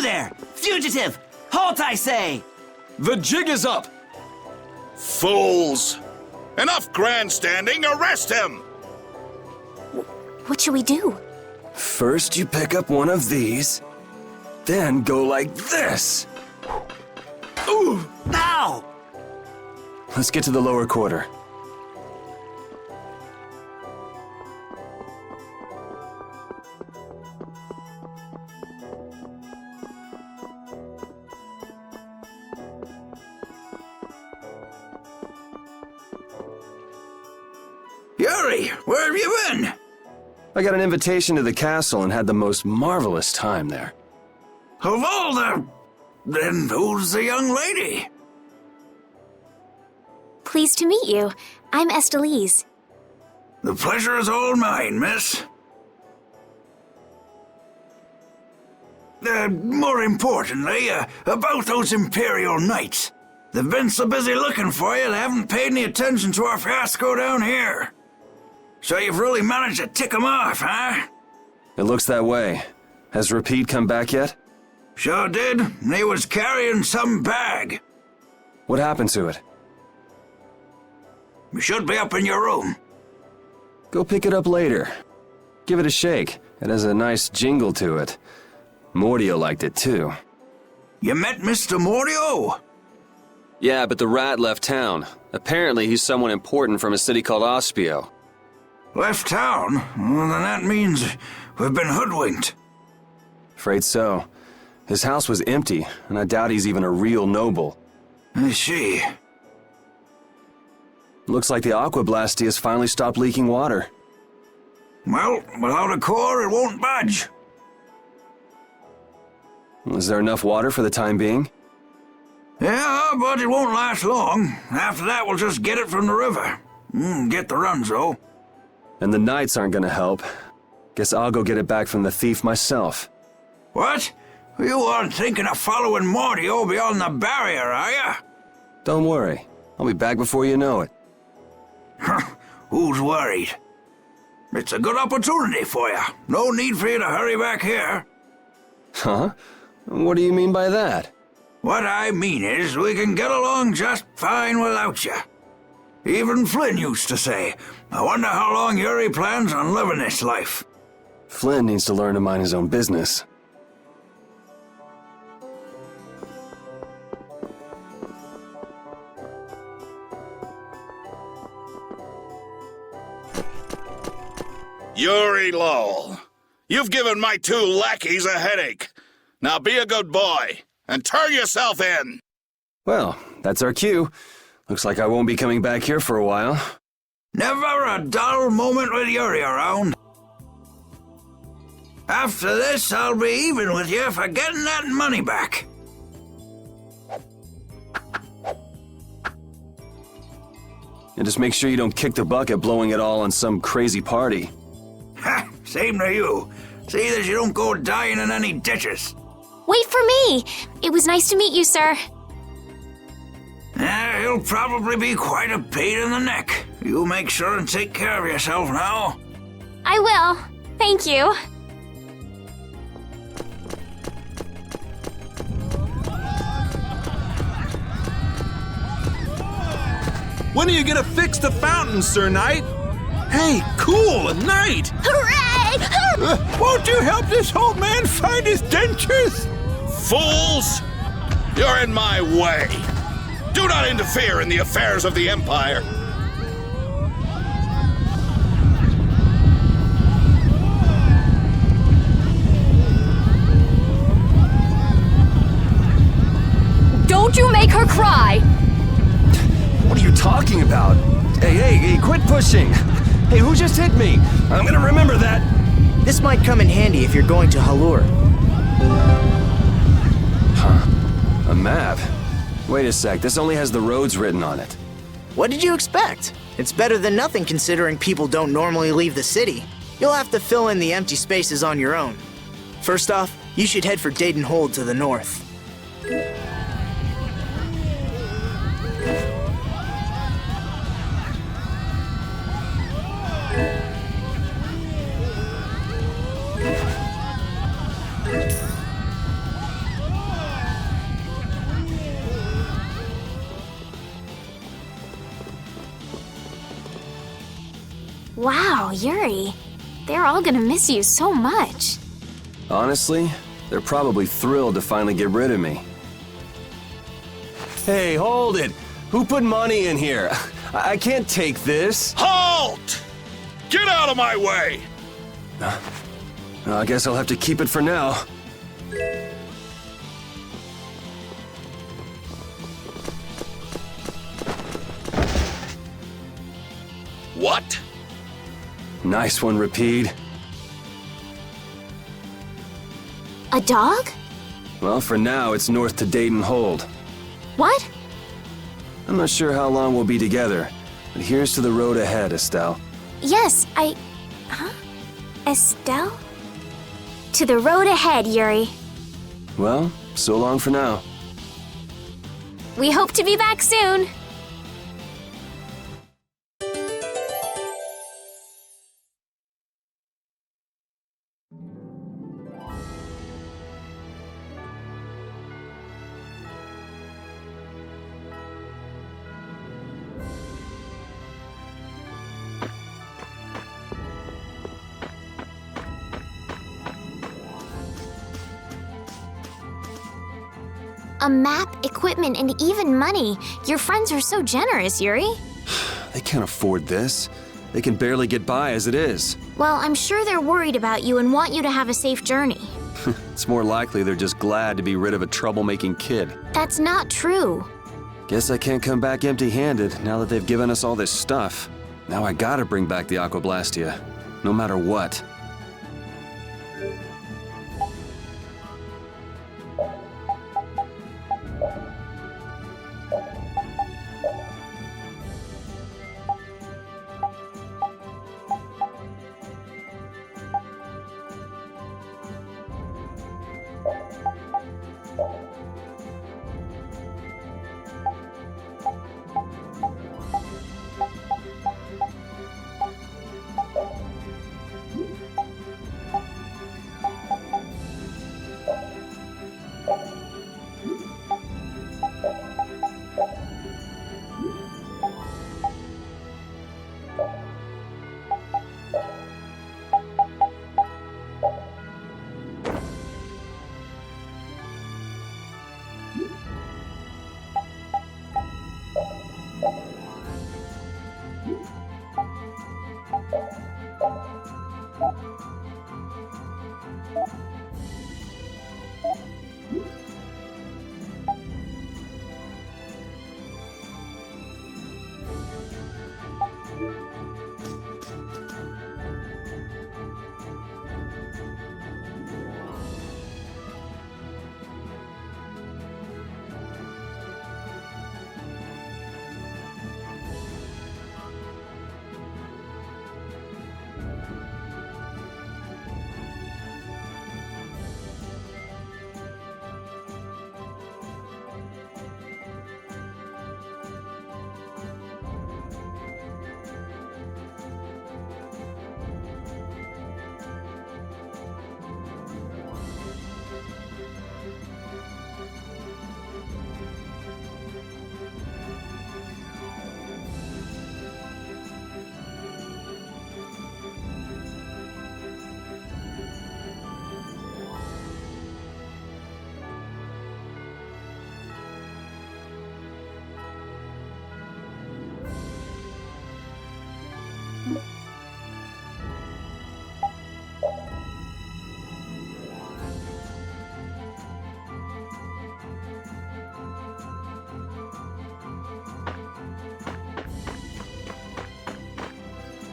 there! Fugitive! Halt, I say! The jig is up! Fools! Enough grandstanding, arrest him! What should we do? First you pick up one of these, then go like this. Ooh! Ow! Let's get to the lower quarter. Yuri, where have you been? I got an invitation to the castle and had the most marvelous time there. Of all the... Then who's the young lady? Pleased to meet you. I'm Estelise. The pleasure is all mine, miss. More importantly, about those Imperial Knights. They've been so busy looking for you, they haven't paid any attention to our fiasco down here. So you've really managed to tick them off, huh? It looks that way. Has Rapide come back yet? Sure did. He was carrying some bag. What happened to it? It should be up in your room. Go pick it up later. Give it a shake. It has a nice jingle to it. Mordio liked it too. You met Mr. Mordio? Yeah, but the rat left town. Apparently he's someone important from a city called Ospio. Left town? Well, then that means we've been hoodwinked. Afraid so. His house was empty, and I doubt he's even a real noble. I see. Looks like the Aqua Blasty has finally stopped leaking water. Well, without a core, it won't budge. Is there enough water for the time being? Yeah, but it won't last long. After that, we'll just get it from the river. Get the runs, though. And the knights aren't gonna help. Guess I'll go get it back from the thief myself. What? You aren't thinking of following Mordio beyond the barrier, are ya? Don't worry. I'll be back before you know it. Who's worried? It's a good opportunity for you. No need for you to hurry back here. Huh? What do you mean by that? What I mean is we can get along just fine without you. Even Flynn used to say, I wonder how long Yuri plans on living this life. Flynn needs to learn to mind his own business. Yuri Lowell, you've given my two lackeys a headache. Now be a good boy and turn yourself in. Well, that's our cue. Looks like I won't be coming back here for a while. Never a dull moment with Yuri around. After this, I'll be even with you for getting that money back. And just make sure you don't kick the bucket blowing it all on some crazy party. Ha! Same to you. See that you don't go dying in any ditches. Wait for me! It was nice to meet you, sir. He'll probably be quite a pain in the neck. You make sure and take care of yourself now. I will. Thank you. When are you gonna fix the fountain, Sir Knight? Hey, cool, a knight! Hooray! Won't you help this old man find his dentures? Fools! You're in my way. Do not interfere in the affairs of the Empire. Don't you make her cry! What are you talking about? Hey, quit pushing! Hey, who just hit me? I'm gonna remember that! This might come in handy if you're going to Halur. Huh? A map? Wait a sec, this only has the roads written on it. What did you expect? It's better than nothing considering people don't normally leave the city. You'll have to fill in the empty spaces on your own. First off, you should head for Dayton Hold to the north. Wow, Yuri. They're all gonna miss you so much. Honestly, they're probably thrilled to finally get rid of me. Hey, hold it! Who put money in here? I can't take this. Halt! Get out of my way! I guess I'll have to keep it for now. What? Nice one, Rapide. A dog? Well, for now, it's north to Dayton Hold. What? I'm not sure how long we'll be together, but here's to the road ahead, Estelle. Yes, Huh? Estelle? To the road ahead, Yuri. Well, so long for now. We hope to be back soon. A map, equipment, and even money. Your friends are so generous, Yuri. They can't afford this. They can barely get by as it is. Well, I'm sure they're worried about you and want you to have a safe journey. It's more likely they're just glad to be rid of a troublemaking kid. That's not true. Guess I can't come back empty-handed now that they've given us all this stuff. Now I gotta bring back the Aquablastia, no matter what.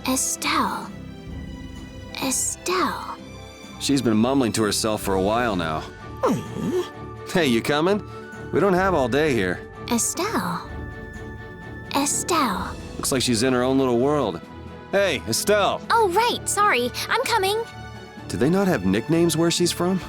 Estelle. Estelle. She's been mumbling to herself for a while now. Hey, you coming? We don't have all day here. Estelle. Estelle. Looks like she's in her own little world. Hey, Estelle! Oh, right. Sorry. I'm coming. Do they not have nicknames where she's from?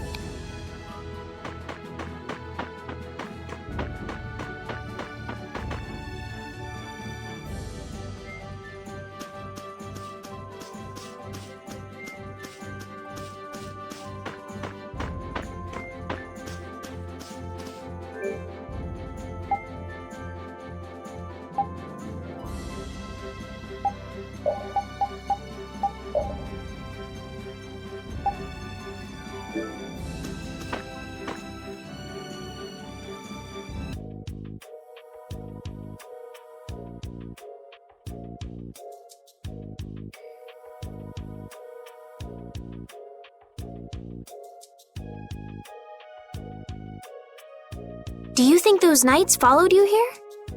Do you think those knights followed you here?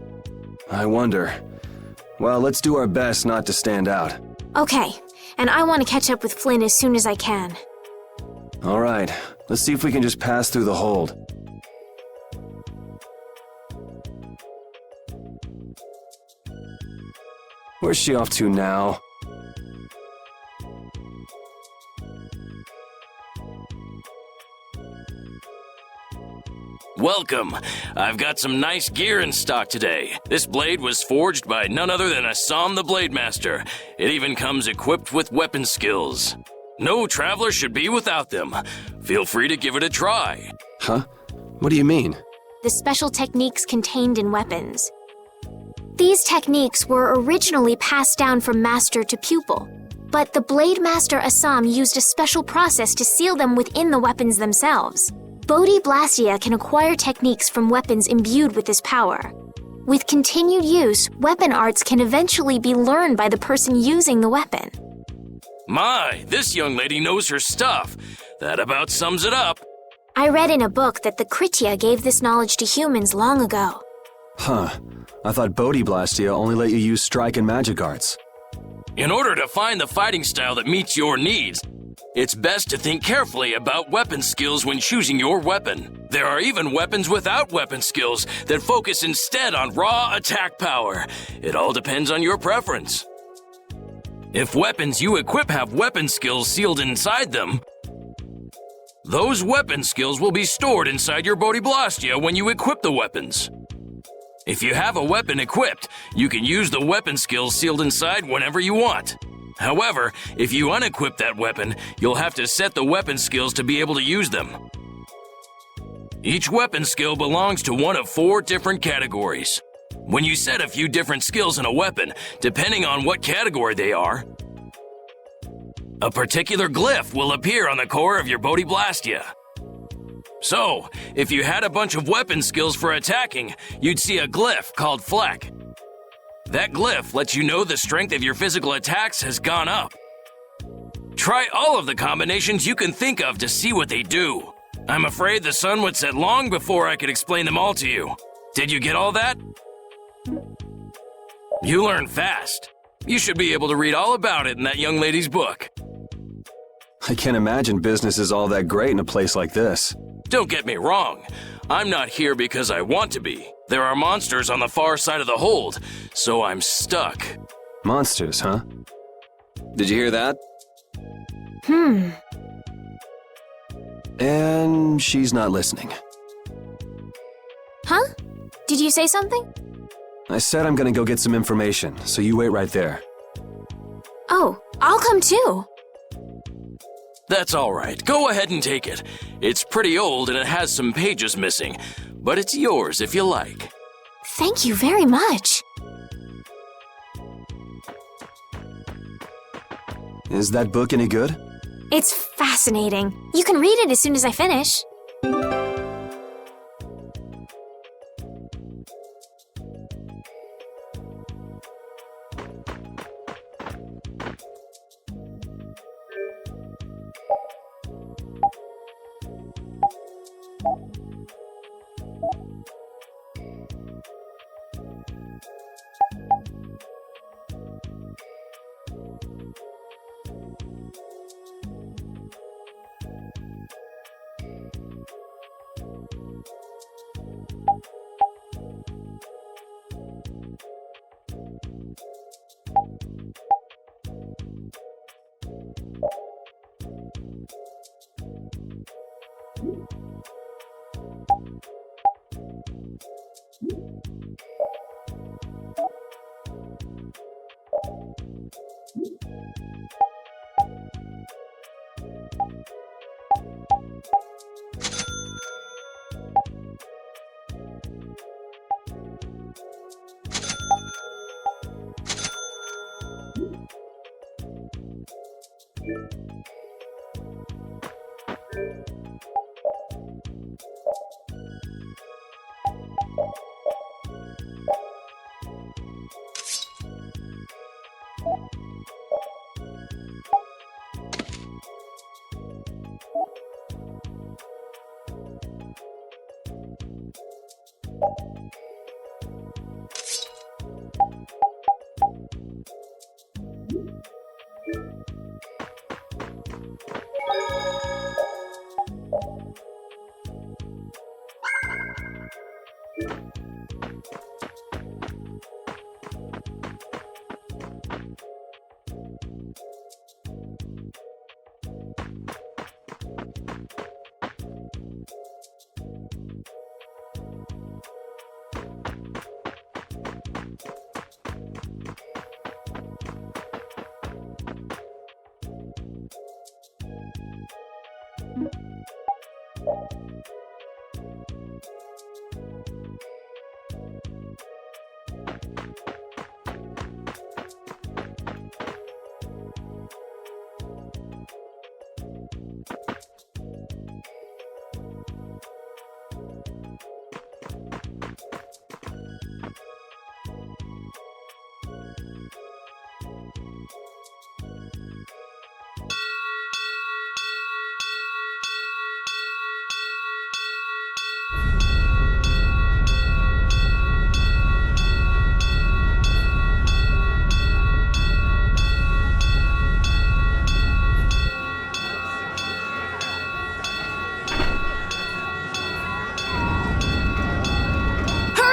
I wonder. Well, let's do our best not to stand out. Okay, and I want to catch up with Flynn as soon as I can. All right, let's see if we can just pass through the hold. Where's she off to now? Welcome. I've got some nice gear in stock today. This blade was forged by none other than Assam the Blade Master. It even comes equipped with weapon skills. No traveler should be without them. Feel free to give it a try. Huh? What do you mean? The special techniques contained in weapons. These techniques were originally passed down from master to pupil, but the Blade Master Assam used a special process to seal them within the weapons themselves. Bodhi Blastia can acquire techniques from weapons imbued with this power. With continued use, weapon arts can eventually be learned by the person using the weapon. My, this young lady knows her stuff. That about sums it up. I read in a book that the Kritya gave this knowledge to humans long ago. Huh. I thought Bodhi Blastia only let you use strike and magic arts. In order to find the fighting style that meets your needs, it's best to think carefully about weapon skills when choosing your weapon. There are even weapons without weapon skills that focus instead on raw attack power. It all depends on your preference. If weapons you equip have weapon skills sealed inside them, those weapon skills will be stored inside your Bodhi Blastia when you equip the weapons. If you have a weapon equipped, you can use the weapon skills sealed inside whenever you want. However, if you unequip that weapon, you'll have to set the weapon skills to be able to use them. Each weapon skill belongs to one of 4 different categories. When you set a few different skills in a weapon, depending on what category they are, a particular glyph will appear on the core of your Bodhi Blastia. So, if you had a bunch of weapon skills for attacking, you'd see a glyph called Fleck. That glyph lets you know the strength of your physical attacks has gone up. Try all of the combinations you can think of to see what they do. I'm afraid the sun would set long before I could explain them all to you. Did you get all that? You learn fast. You should be able to read all about it in that young lady's book. I can't imagine business is all that great in a place like this. Don't get me wrong. I'm not here because I want to be. There are monsters on the far side of the hold, so I'm stuck. Monsters, huh? Did you hear that? And she's not listening. Huh? Did you say something? I said I'm gonna go get some information, so you wait right there. Oh, I'll come too. That's all right. Go ahead and take it. It's pretty old and it has some pages missing, but it's yours if you like. Thank you very much. Is that book any good? It's fascinating. You can read it as soon as I finish.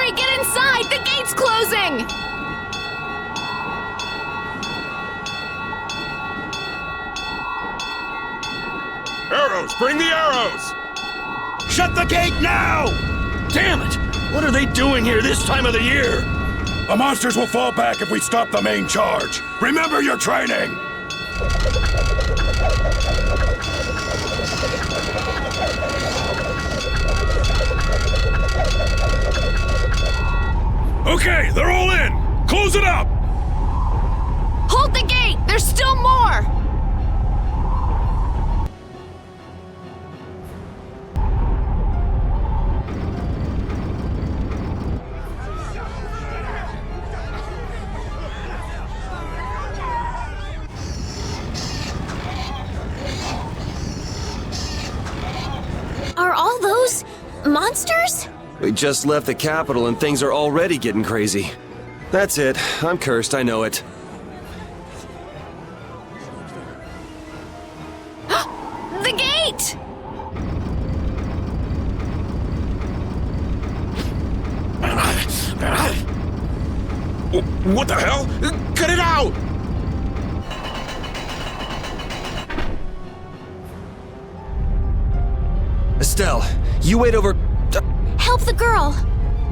Hurry, get inside! The gate's closing! Arrows! Bring the arrows! Shut the gate now! Damn it! What are they doing here this time of the year? The monsters will fall back if we stop the main charge. Remember your training! Okay, they're all in! Close it up! Hold the gate! There's still more! Are all those monsters? We just left the capital and things are already getting crazy. That's it. I'm cursed, I know it. The gate! What the hell? Cut it out! Estelle, you wait over... Help the girl!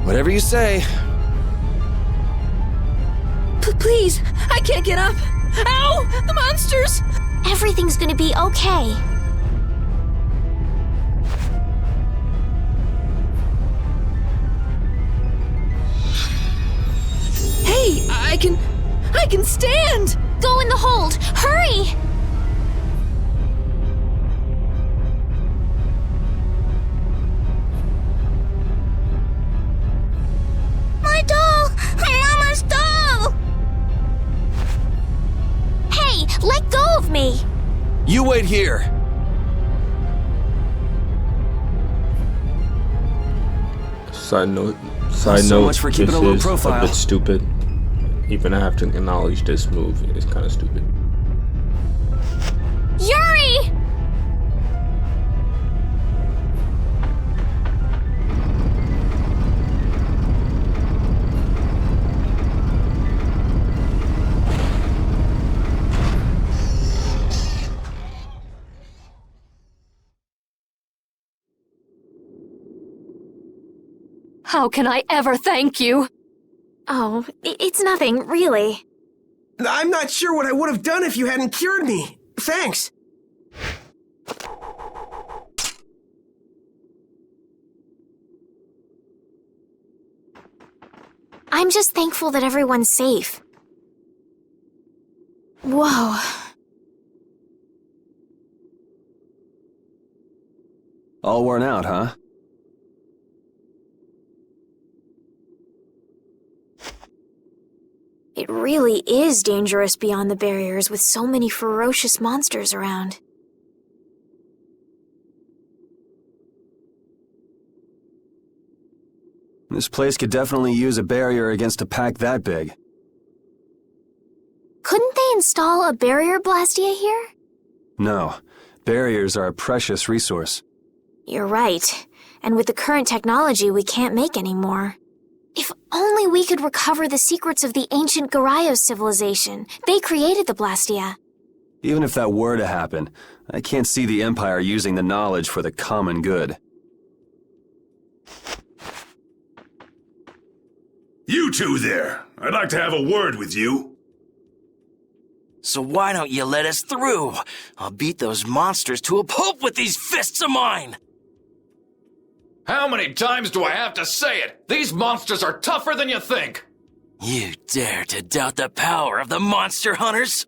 Whatever you say. Please, I can't get up! Ow! The monsters! Everything's gonna be okay. Hey, I can stand! Go in the hold! Hurry! My doll! My mama's doll! Hey, let go of me! You wait here. Side note, So much for keeping this a low is profile. a bit stupid. Even I have to acknowledge this move is kind of stupid. Yuri! How can I ever thank you? Oh, it's nothing, really. I'm not sure what I would have done if you hadn't cured me. Thanks. I'm just thankful that everyone's safe. Whoa. All worn out, huh? It really is dangerous beyond the barriers with so many ferocious monsters around. This place could definitely use a barrier against a pack that big. Couldn't they install a barrier blastia here? No. Barriers are a precious resource. You're right. And with the current technology, we can't make any more. If only we could recover the secrets of the ancient Garayos civilization. They created the blastia. Even if that were to happen, I can't see the Empire using the knowledge for the common good. You two there! I'd like to have a word with you. So why don't you let us through? I'll beat those monsters to a pulp with these fists of mine! How many times do I have to say it? These monsters are tougher than you think! You dare to doubt the power of the monster hunters?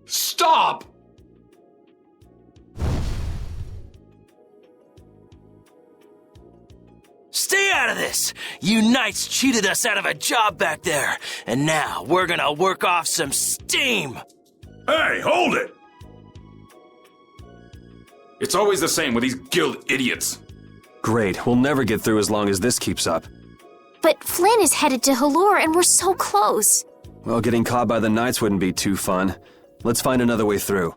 Stop! Stay out of this! You knights cheated us out of a job back there, and now we're gonna work off some steam! Hey, hold it! It's always the same with these guild idiots. Great, we'll never get through as long as this keeps up. But Flynn is headed to Halure and we're so close. Well, getting caught by the Knights wouldn't be too fun. Let's find another way through.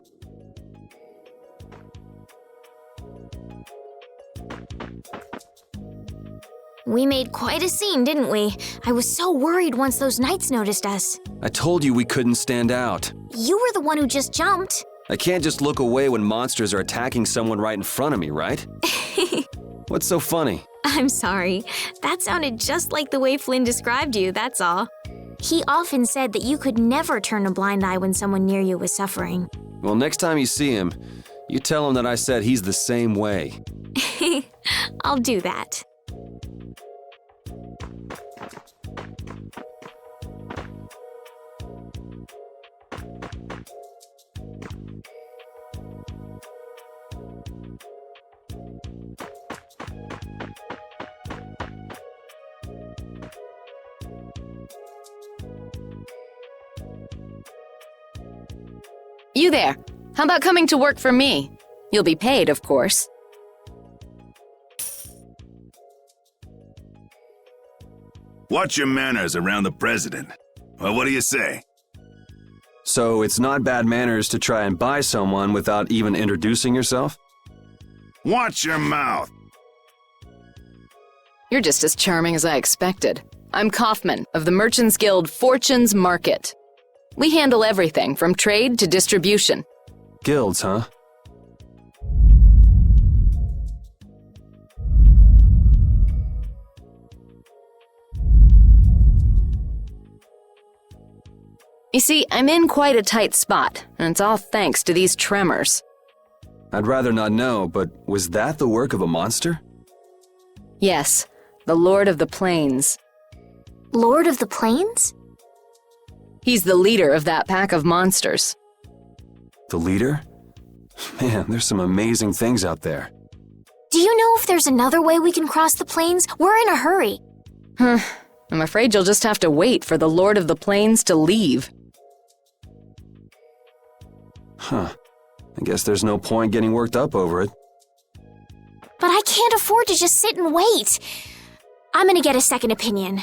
We made quite a scene, didn't we? I was so worried once those Knights noticed us. I told you we couldn't stand out. You were the one who just jumped. I can't just look away when monsters are attacking someone right in front of me, right? What's so funny? I'm sorry. That sounded just like the way Flynn described you, that's all. He often said that you could never turn a blind eye when someone near you was suffering. Well, next time you see him, you tell him that I said he's the same way. I'll do that. You there. How about coming to work for me? You'll be paid, of course. Watch your manners around the president. Well, what do you say? So it's not bad manners to try and buy someone without even introducing yourself? Watch your mouth. You're just as charming as I expected. I'm Kaufman of the Merchants Guild Fortune's Market. We handle everything from trade to distribution. Guilds, huh? You see, I'm in quite a tight spot, and it's all thanks to these tremors. I'd rather not know, but was that the work of a monster? Yes, the Lord of the Plains. Lord of the Plains? He's the leader of that pack of monsters. The leader? Man, there's some amazing things out there. Do you know if there's another way we can cross the plains? We're in a hurry. I'm afraid you'll just have to wait for the Lord of the Plains to leave. Huh. I guess there's no point getting worked up over it. But I can't afford to just sit and wait. I'm gonna get a second opinion.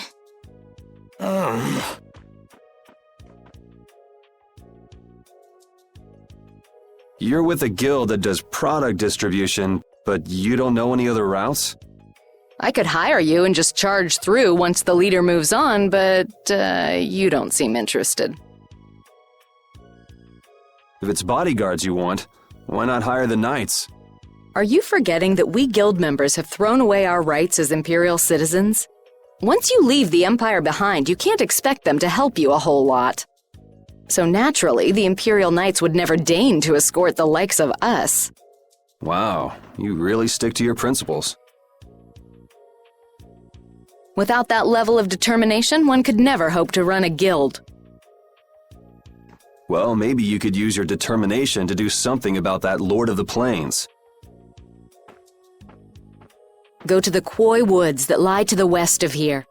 You're with a guild that does product distribution, but you don't know any other routes? I could hire you and just charge through once the leader moves on, but you don't seem interested. If it's bodyguards you want, why not hire the knights? Are you forgetting that we guild members have thrown away our rights as Imperial citizens? Once you leave the Empire behind, you can't expect them to help you a whole lot. So naturally, the Imperial Knights would never deign to escort the likes of us. Wow, you really stick to your principles. Without that level of determination, one could never hope to run a guild. Well, maybe you could use your determination to do something about that Lord of the Plains. Go to the Koi Woods that lie to the west of here.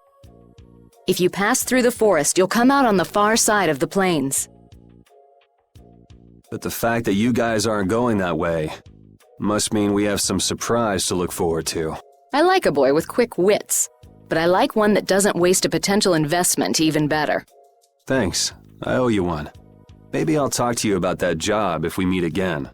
If you pass through the forest, you'll come out on the far side of the plains. But the fact that you guys aren't going that way must mean we have some surprise to look forward to. I like a boy with quick wits, but I like one that doesn't waste a potential investment even better. Thanks. I owe you one. Maybe I'll talk to you about that job if we meet again.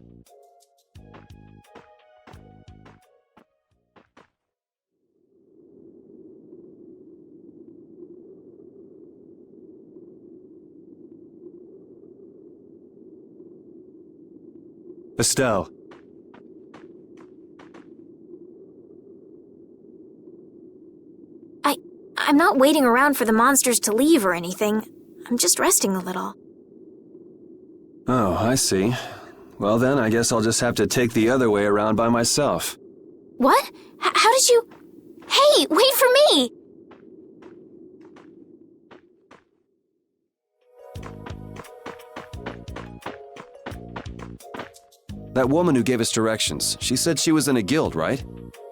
Estelle. I'm not waiting around for the monsters to leave or anything. I'm just resting a little. Oh, I see. Well then, I guess I'll just have to take the other way around by myself. What? How did you... Hey, wait for me! That woman who gave us directions, she said she was in a guild, right?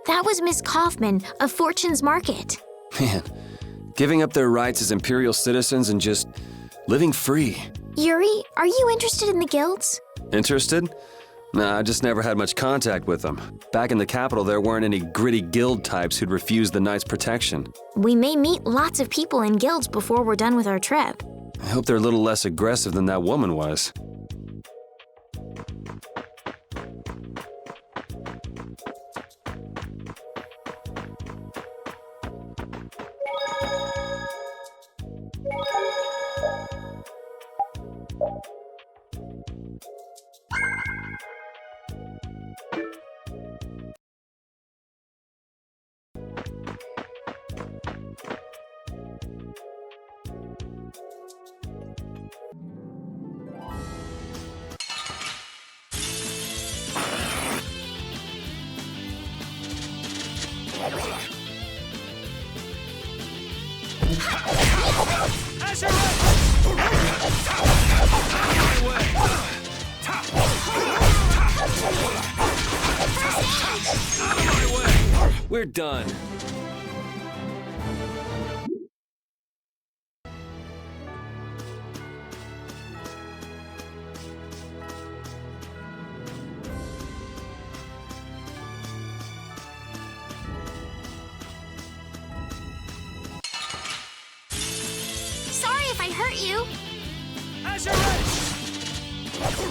That was Miss Kaufman of Fortune's Market. Man, giving up their rights as Imperial citizens and just living free. Yuri, are you interested in the guilds? Interested? Nah, I just never had much contact with them. Back in the capital, there weren't any gritty guild types who'd refuse the Knights' protection. We may meet lots of people in guilds before we're done with our trip. I hope they're a little less aggressive than that woman was. We're done. Sorry if I hurt you.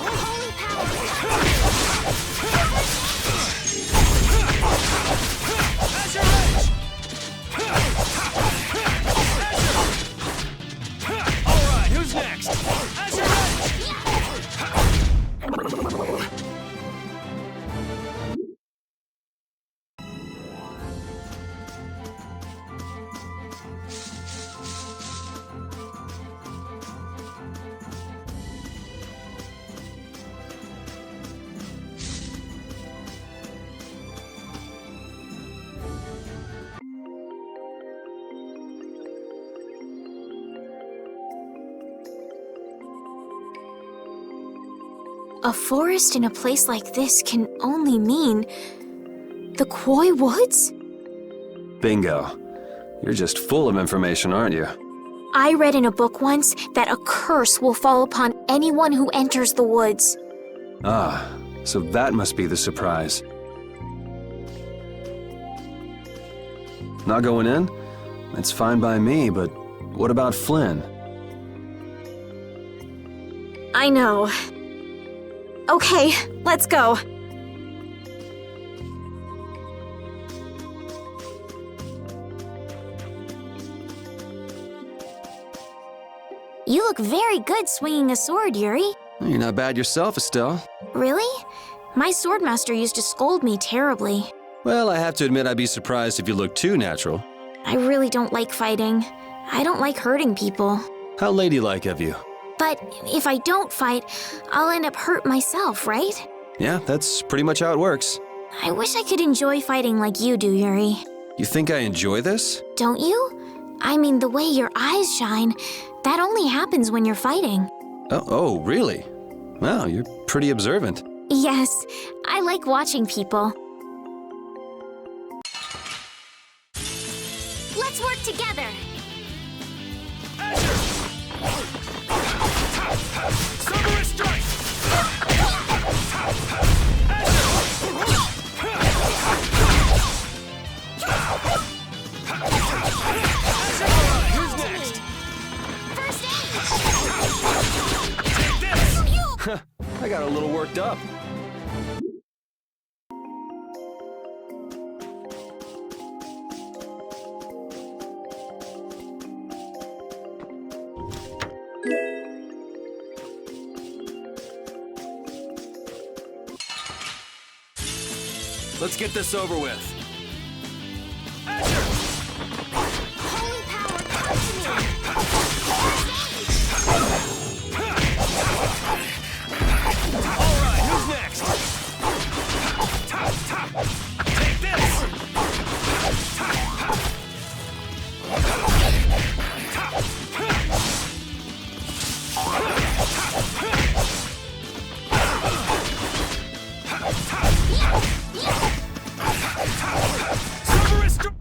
Holy power! Alright, who's next? A forest in a place like this can only mean... the Koi Woods? Bingo. You're just full of information, aren't you? I read in a book once that a curse will fall upon anyone who enters the woods. Ah, so that must be the surprise. Not going in? That's fine by me, but what about Flynn? I know. Okay, let's go. You look very good swinging a sword, Yuri. You're not bad yourself, Estelle. Really? My swordmaster used to scold me terribly. Well, I have to admit I'd be surprised if you looked too natural. I really don't like fighting. I don't like hurting people. How ladylike of you. But if I don't fight, I'll end up hurt myself, right? Yeah, that's pretty much how it works. I wish I could enjoy fighting like you do, Yuri. You think I enjoy this? Don't you? I mean, the way your eyes shine, that only happens when you're fighting. Oh, really? Wow, you're pretty observant. Yes, I like watching people. Let's work together! Summer strike! Let's get this over with. Holy power, come to me! All right, who's next? Take this!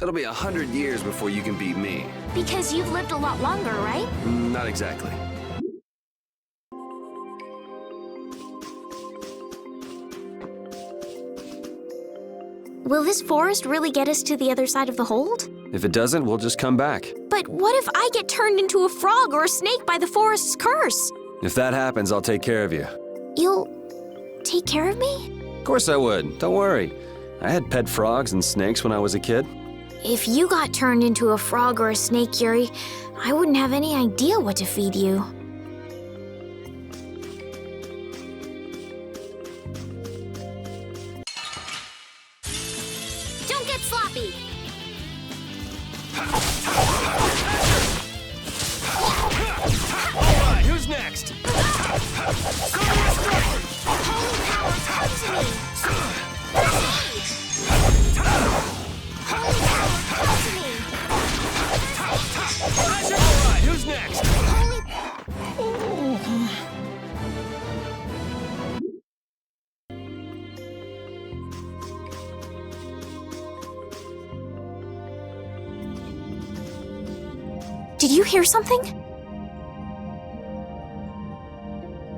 It'll be 100 years before you can beat me. Because you've lived a lot longer, right? Not exactly. Will this forest really get us to the other side of the hold? If it doesn't, we'll just come back. But what if I get turned into a frog or a snake by the forest's curse? If that happens, I'll take care of you. You'll take care of me? Of course I would. Don't worry. I had pet frogs and snakes when I was a kid. If you got turned into a frog or a snake, Yuri, I wouldn't have any idea what to feed you. Don't get sloppy! All right, who's next? Holy power, come to me! Holy power, come to me! All right, who's next? Did you hear something?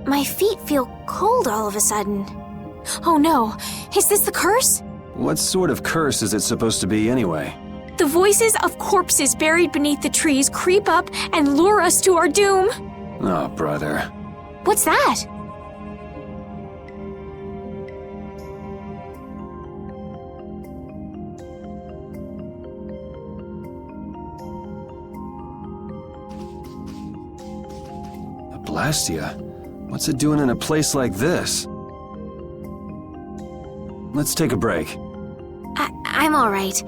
My feet feel cold all of a sudden. Oh no, is this the curse? What sort of curse is it supposed to be anyway? The voices of corpses buried beneath the trees creep up and lure us to our doom. Oh, brother. What's that? A Blastia? What's it doing in a place like this? Let's take a break. I'm all right.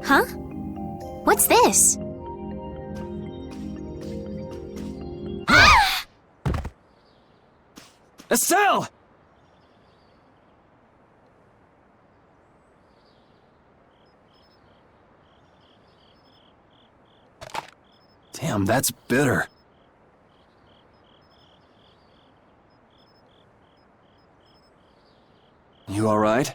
Huh? What's this? Estelle! Damn, that's bitter. You all right?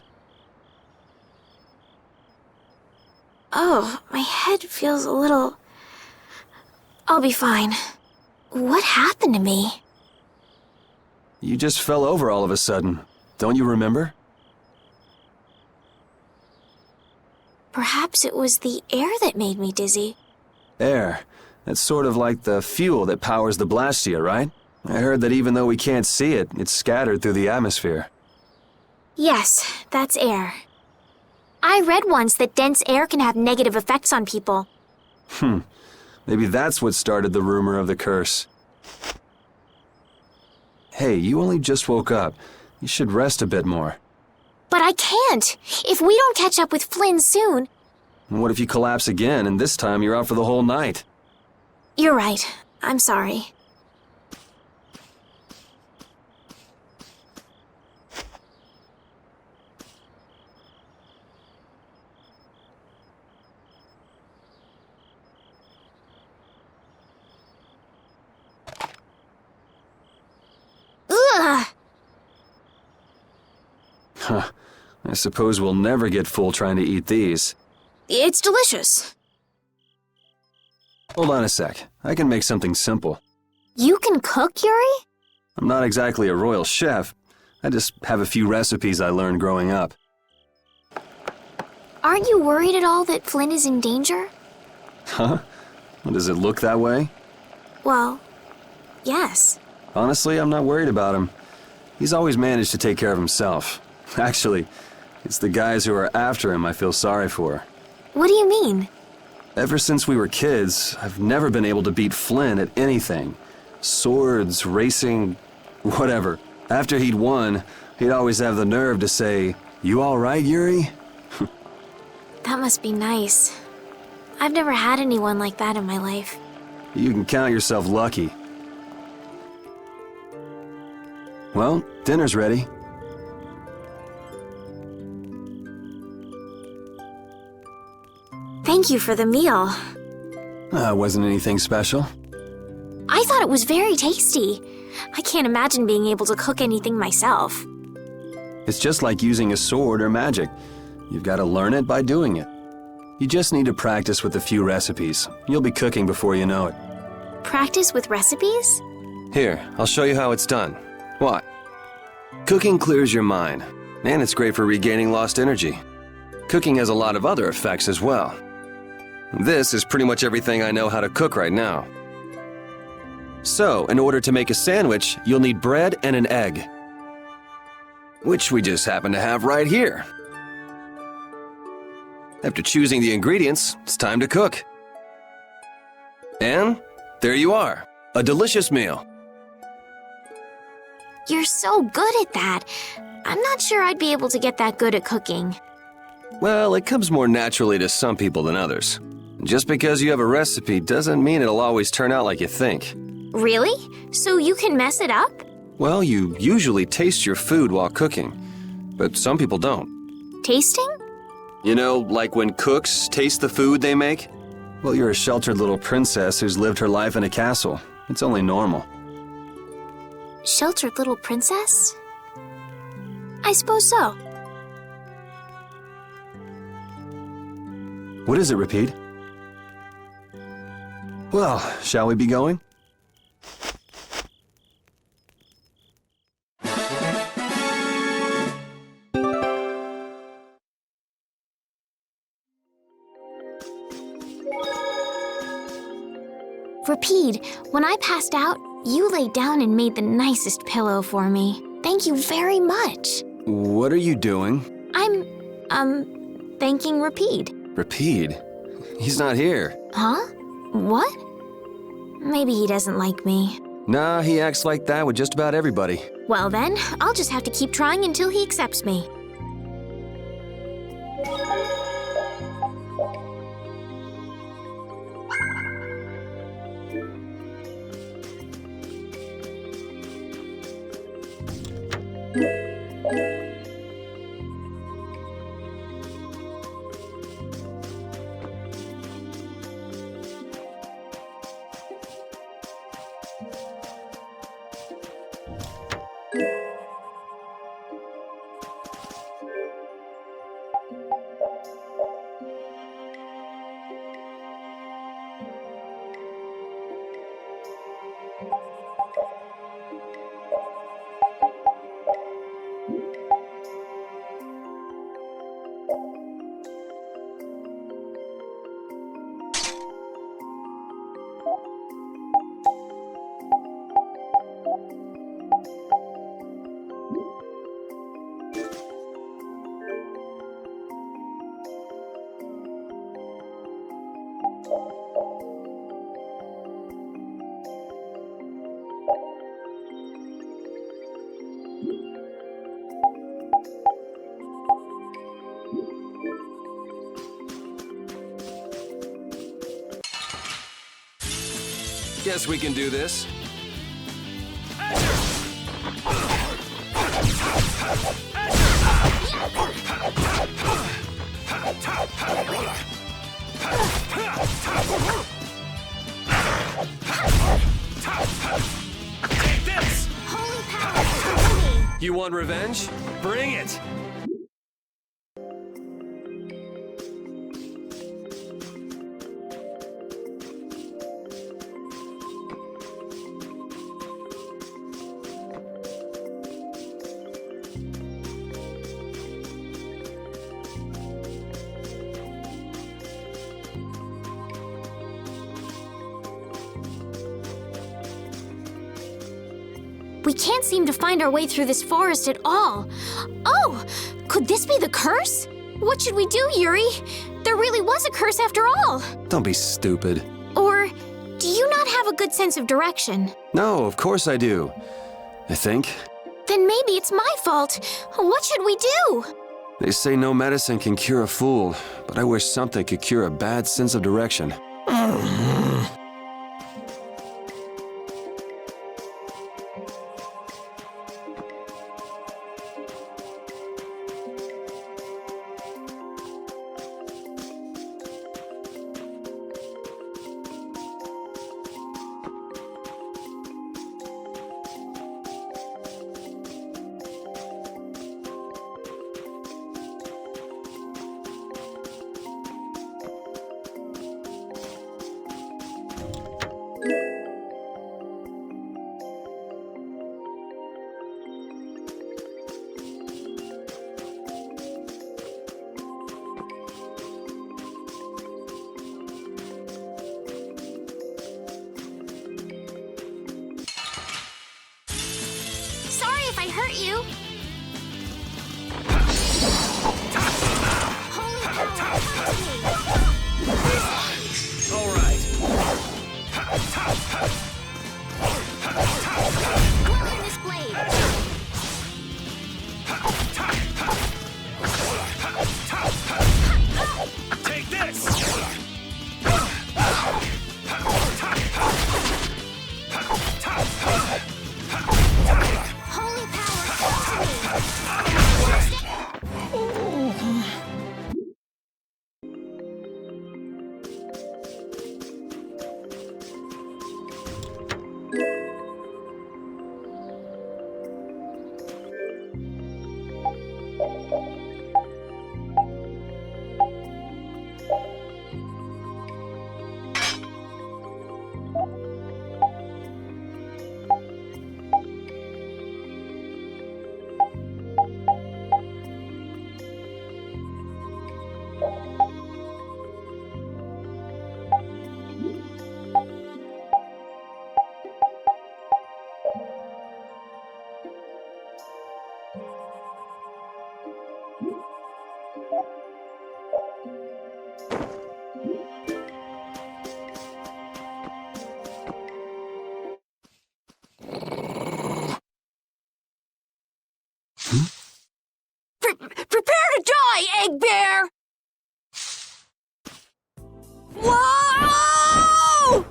Oh, my head feels a little... I'll be fine. What happened to me? You just fell over all of a sudden. Don't you remember? Perhaps it was the air that made me dizzy. Air. That's sort of like the fuel that powers the Blastia, right? I heard that even though we can't see it, it's scattered through the atmosphere. Yes, that's air. I read once that dense air can have negative effects on people. Maybe that's what started the rumor of the curse. Hey, you only just woke up. You should rest a bit more. But I can't! If we don't catch up with Flynn soon... And what if you collapse again, and this time you're out for the whole night? You're right. I'm sorry. Ugh! Huh. I suppose we'll never get full trying to eat these. It's delicious. Hold on a sec. I can make something simple. You can cook, Yuri? I'm not exactly a royal chef. I just have a few recipes I learned growing up. Aren't you worried at all that Flynn is in danger? Huh? Well, does it look that way? Well, yes. Honestly, I'm not worried about him. He's always managed to take care of himself. Actually, it's the guys who are after him I feel sorry for. What do you mean? Ever since we were kids, I've never been able to beat Flynn at anything. Swords, racing, whatever. After he'd won, he'd always have the nerve to say, "You all right, Yuri?" That must be nice. I've never had anyone like that in my life. You can count yourself lucky. Well, dinner's ready. Thank you for the meal. Wasn't anything special. I thought it was very tasty. I can't imagine being able to cook anything myself. It's just like using a sword or magic. You've got to learn it by doing it. You just need to practice with a few recipes. You'll be cooking before you know it. Practice with recipes? Here, I'll show you how it's done. What? Cooking clears your mind, and it's great for regaining lost energy. Cooking has a lot of other effects as well. This is pretty much everything I know how to cook right now. So, in order to make a sandwich, you'll need bread and an egg, which we just happen to have right here. After choosing the ingredients, it's time to cook. And there you are, a delicious meal. You're so good at that. I'm not sure I'd be able to get that good at cooking. Well, it comes more naturally to some people than others. Just because you have a recipe doesn't mean it'll always turn out like you think. Really? So you can mess it up? Well, you usually taste your food while cooking, but some people don't. Tasting? You know, like when cooks taste the food they make? Well, you're a sheltered little princess who's lived her life in a castle. It's only normal. Sheltered little princess? I suppose so. What is it, Repeat? Well, shall we be going? Repeat, when I passed out, you laid down and made the nicest pillow for me. Thank you very much. What are you doing? I'm thanking Repeat. Repeat? He's not here. Huh? What? Maybe he doesn't like me. Nah, he acts like that with just about everybody. Well then, I'll just have to keep trying until he accepts me. Guess we can do this. Take this! Holy power! You want revenge? Bring it! We can't seem to find our way through this forest at all. Oh! Could this be the curse? What should we do, Yuri? There really was a curse after all. Don't be stupid. Or do you not have a good sense of direction? No, of course I do. I think. Then maybe it's my fault. What should we do? They say no medicine can cure a fool, but I wish something could cure a bad sense of direction. Sorry if I hurt you. Holy power, come to me. All right. Whirling this blade. Take this! Holy power, come to me. Prepare to die, Egg Bear! Whoa!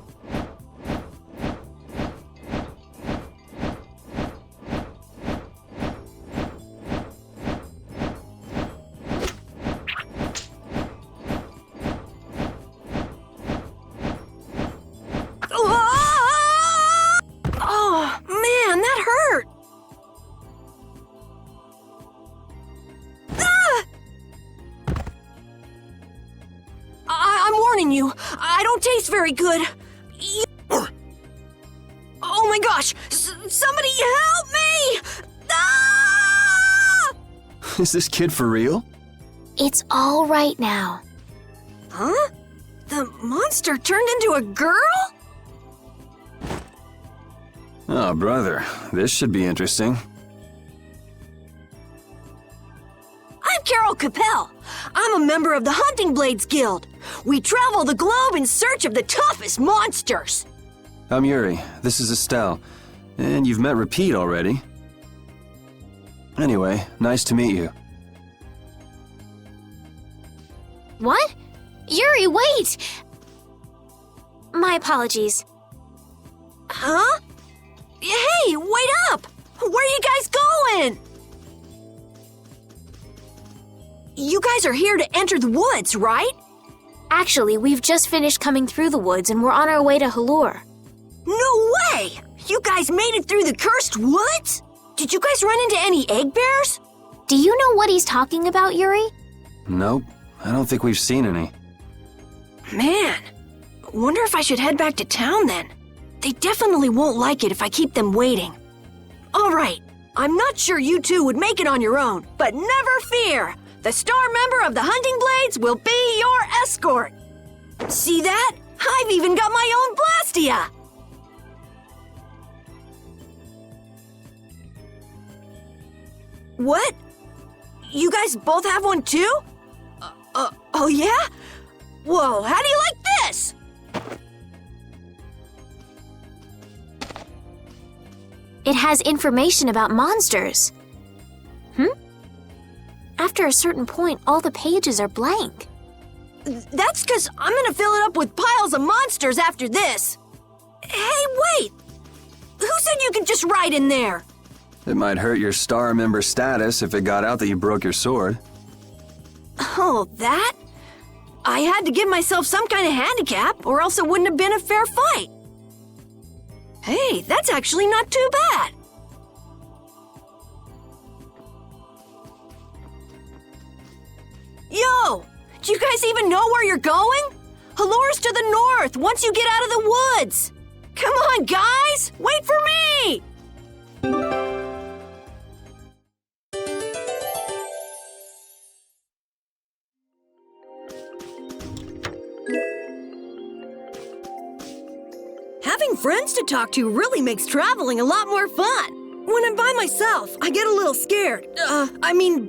Oh, man, that hurt! I'm warning you, I don't taste very good. Oh my gosh! Somebody help me! Ah! Is this kid for real? It's all right now. Huh? The monster turned into a girl? Oh, brother, this should be interesting. I'm Carol Capel. I'm a member of the Hunting Blades Guild. We travel the globe in search of the toughest monsters. I'm Yuri. This is Estelle. And you've met Repeat already. Anyway, nice to meet you. What? Yuri, wait! My apologies. Huh? Hey, wait up! Where are you guys going? You guys are here to enter the woods, right? Actually, we've just finished coming through the woods and we're on our way to Halur. No way! You guys made it through the cursed woods? Did you guys run into any egg bears? Do you know what he's talking about, Yuri? Nope, I don't think we've seen any. Man, wonder if I should head back to town then. They definitely won't like it if I keep them waiting. All right, I'm not sure you two would make it on your own, but never fear. The star member of the Hunting Blades will be your escort. See that? I've even got my own Blastia. What? You guys both have one too? Oh yeah? Whoa, how do you like this? It has information about monsters. After a certain point, all the pages are blank. That's because I'm gonna fill it up with piles of monsters after this. Hey, wait! Who said you could just write in there? It might hurt your star member status if it got out that you broke your sword. Oh, that? I had to give myself some kind of handicap, or else it wouldn't have been a fair fight. Hey, that's actually not too bad. Yo! Do you guys even know where you're going? Hallure's to the north, once you get out of the woods. Come on, guys! Wait for me! Having friends to talk to really makes traveling a lot more fun. When I'm by myself, I get a little scared.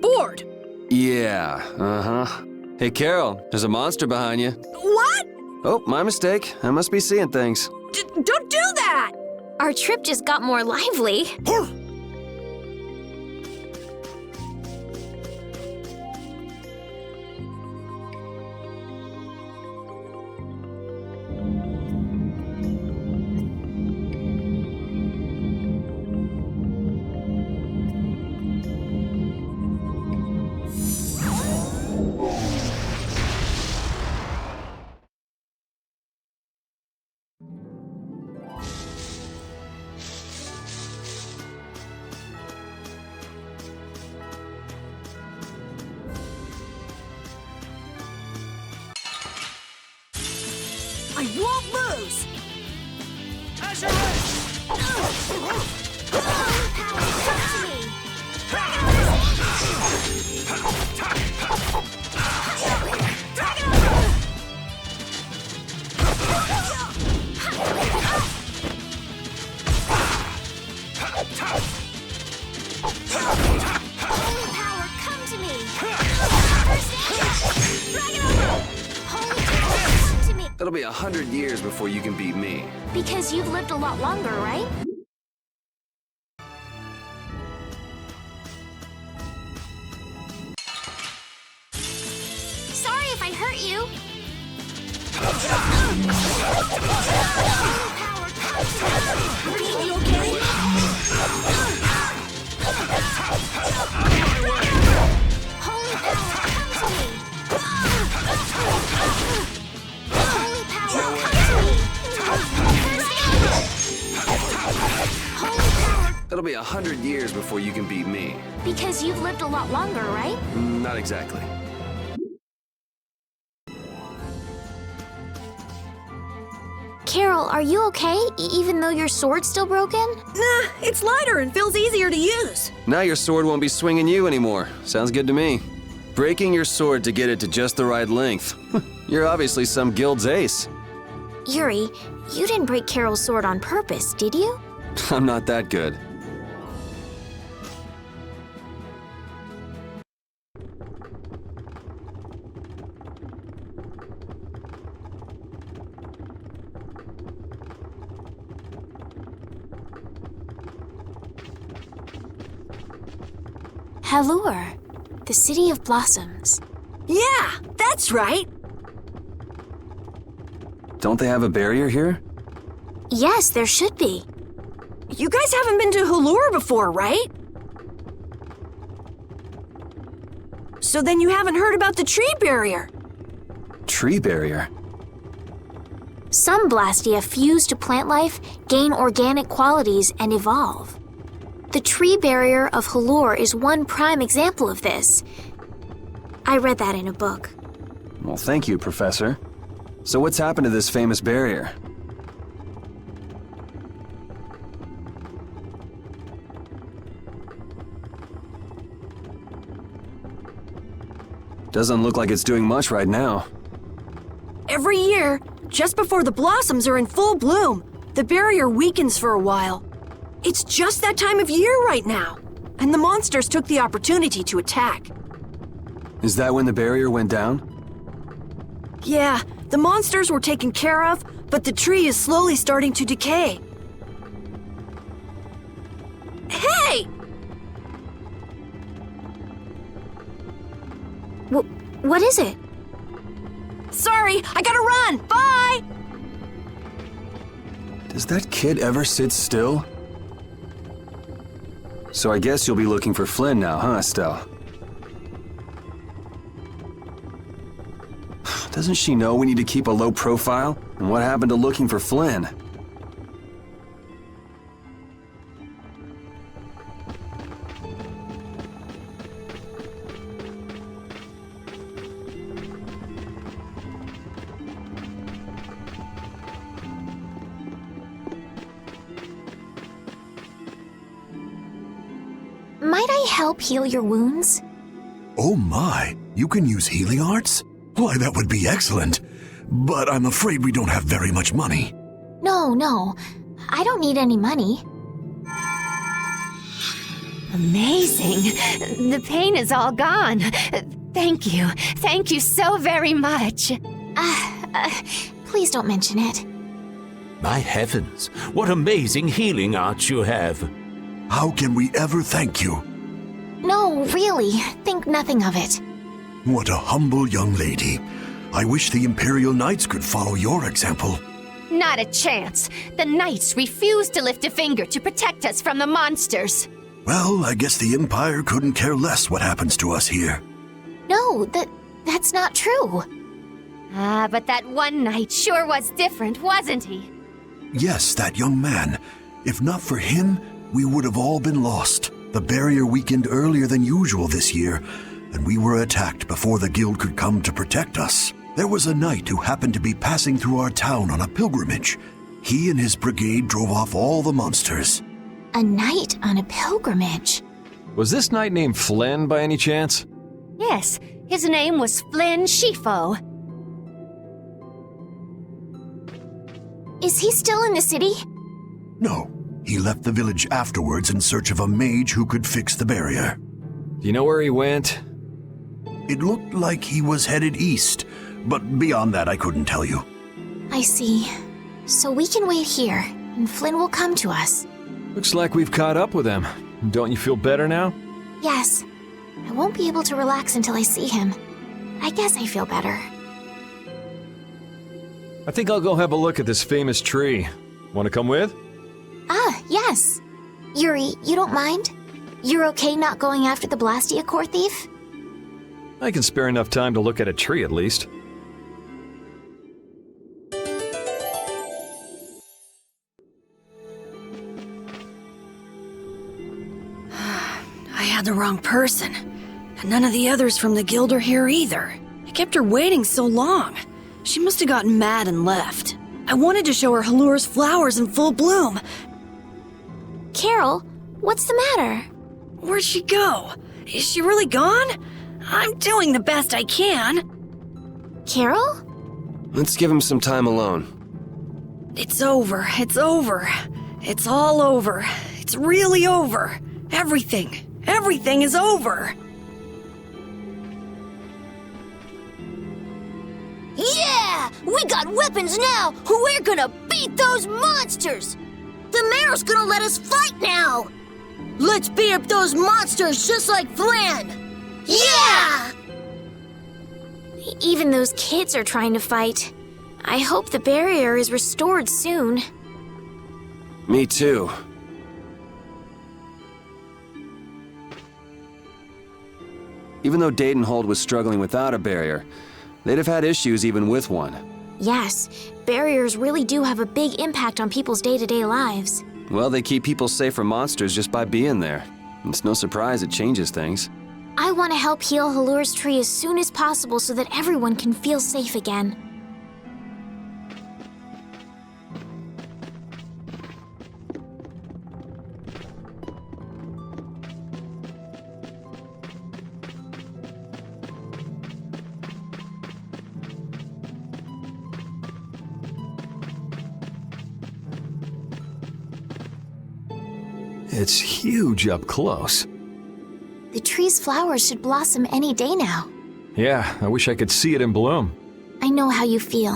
Bored. Yeah, uh-huh. Hey, Carol, there's a monster behind you. What? Oh, my mistake. I must be seeing things. Don't do that! Our trip just got more lively. I won't lose! It'll be 100 years before you can beat me. Because you've lived a lot longer, right? Sorry if I hurt you. Are you okay? Holy power, come to me. Holy power, come to me. It'll be 100 years before you can beat me. Because you've lived a lot longer, right? Not exactly. Carol, are you okay, even though your sword's still broken? Nah, it's lighter and feels easier to use. Now your sword won't be swinging you anymore. Sounds good to me. Breaking your sword to get it to just the right length. You're obviously some guild's ace. Yuri, you didn't break Carol's sword on purpose, did you? I'm not that good. Halure, the city of blossoms. Yeah, that's right. Don't they have a barrier here? Yes, there should be. You guys haven't been to Halure before, right? So then you haven't heard about the tree barrier. Tree barrier? Some Blastia fuse to plant life, gain organic qualities, and evolve. The tree barrier of Halure is one prime example of this. I read that in a book. Well, thank you, Professor. So what's happened to this famous barrier? Doesn't look like it's doing much right now. Every year, just before the blossoms are in full bloom, the barrier weakens for a while. It's just that time of year right now, and the monsters took the opportunity to attack. Is that when the barrier went down? Yeah, the monsters were taken care of, but the tree is slowly starting to decay. Hey! What is it? Sorry, I gotta run! Bye! Does that kid ever sit still? So I guess you'll be looking for Flynn now, huh, Estelle? Doesn't she know we need to keep a low profile? And what happened to looking for Flynn? Might I help heal your wounds? Oh my, you can use healing arts? Why, that would be excellent. But I'm afraid we don't have very much money. No. I don't need any money. Amazing. The pain is all gone. Thank you. Thank you so very much. Please don't mention it. My heavens, what amazing healing arts you have. How can we ever thank you? No, really. Think nothing of it. What a humble young lady. I wish the Imperial Knights could follow your example. Not a chance. The Knights refuse to lift a finger to protect us from the monsters. Well, I guess the Empire couldn't care less what happens to us here. No, that's not true. But that one knight sure was different, wasn't he? Yes, that young man. If not for him, we would have all been lost. The barrier weakened earlier than usual this year, and we were attacked before the guild could come to protect us. There was a knight who happened to be passing through our town on a pilgrimage. He and his brigade drove off all the monsters. A knight on a pilgrimage? Was this knight named Flynn by any chance? Yes, his name was Flynn Shifo. Is he still in the city? No. He left the village afterwards in search of a mage who could fix the barrier. Do you know where he went? It looked like he was headed east, but beyond that I couldn't tell you. I see. So we can wait here, and Flynn will come to us. Looks like we've caught up with him. Don't you feel better now? Yes. I won't be able to relax until I see him. I guess I feel better. I think I'll go have a look at this famous tree. Want to come with? Yes. Yuri, you don't mind? You're okay not going after the Blastia core thief? I can spare enough time to look at a tree at least. I had the wrong person. And none of the others from the guild are here either. I kept her waiting so long. She must have gotten mad and left. I wanted to show her Halur's flowers in full bloom. Carol, what's the matter? Where'd she go? Is she really gone? I'm doing the best I can. Carol? Let's give him some time alone. It's over. It's over. It's all over. It's really over. Everything is over. Yeah! We got weapons now! We're gonna beat those monsters! The mayor's gonna let us fight now! Let's beat up those monsters just like Flynn! Yeah! Even those kids are trying to fight. I hope the barrier is restored soon. Me too. Even though Dadenhold was struggling without a barrier, they'd have had issues even with one. Yes, barriers really do have a big impact on people's day-to-day lives. Well, they keep people safe from monsters just by being there. It's no surprise it changes things. I want to help heal Halur's tree as soon as possible so that everyone can feel safe again. It's huge up close. The tree's flowers should blossom any day now. Yeah, I wish I could see it in bloom. I know how you feel.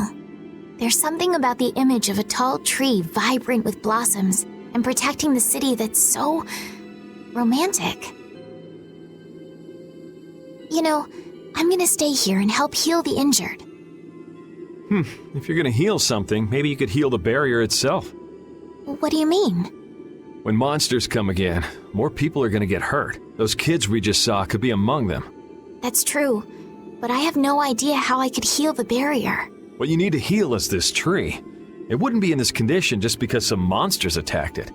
There's something about the image of a tall tree vibrant with blossoms and protecting the city that's so romantic. You know, I'm gonna stay here and help heal the injured. If you're gonna heal something, maybe you could heal the barrier itself. What do you mean? When monsters come again, more people are gonna get hurt. Those kids we just saw could be among them. That's true, but I have no idea how I could heal the barrier. What you need to heal is this tree. It wouldn't be in this condition just because some monsters attacked it.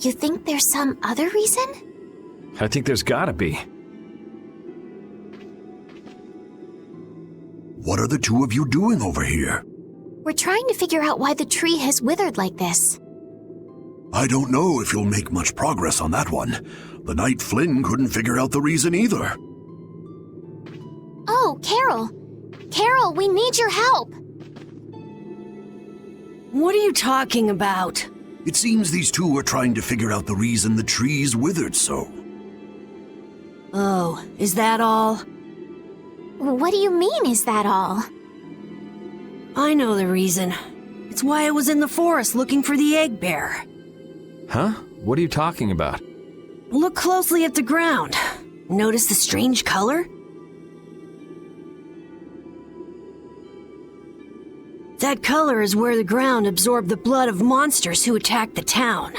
You think there's some other reason? I think there's gotta be. What are the two of you doing over here? We're trying to figure out why the tree has withered like this. I don't know if you'll make much progress on that one. The Knight Flynn couldn't figure out the reason either. Oh, Carol! Carol, we need your help! What are you talking about? It seems these two are trying to figure out the reason the trees withered so. Oh, is that all? What do you mean, is that all? I know the reason. It's why I was in the forest looking for the egg bear. Huh? What are you talking about? Look closely at the ground. Notice the strange color? That color is where the ground absorbed the blood of monsters who attacked the town.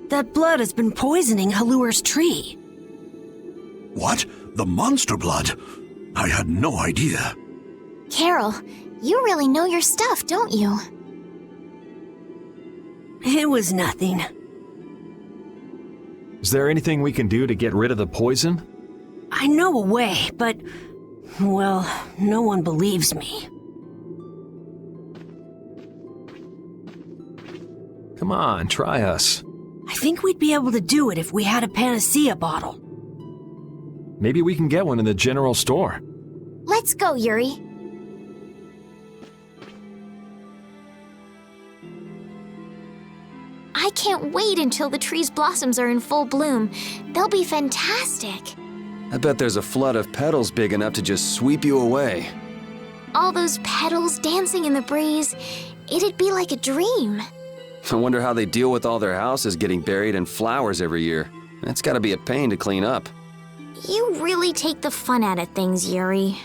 That blood has been poisoning Haluer's tree. What? The monster blood? I had no idea. Carol, you really know your stuff, don't you? It was nothing. Is there anything we can do to get rid of the poison? I know a way, but, well, no one believes me. Come on, try us. I think we'd be able to do it if we had a panacea bottle. Maybe we can get one in the general store. Let's go, Yuri. I can't wait until the tree's blossoms are in full bloom. They'll be fantastic. I bet there's a flood of petals big enough to just sweep you away. All those petals dancing in the breeze, it'd be like a dream. I wonder how they deal with all their houses getting buried in flowers every year. That's gotta be a pain to clean up. You really take the fun out of things, Yuri.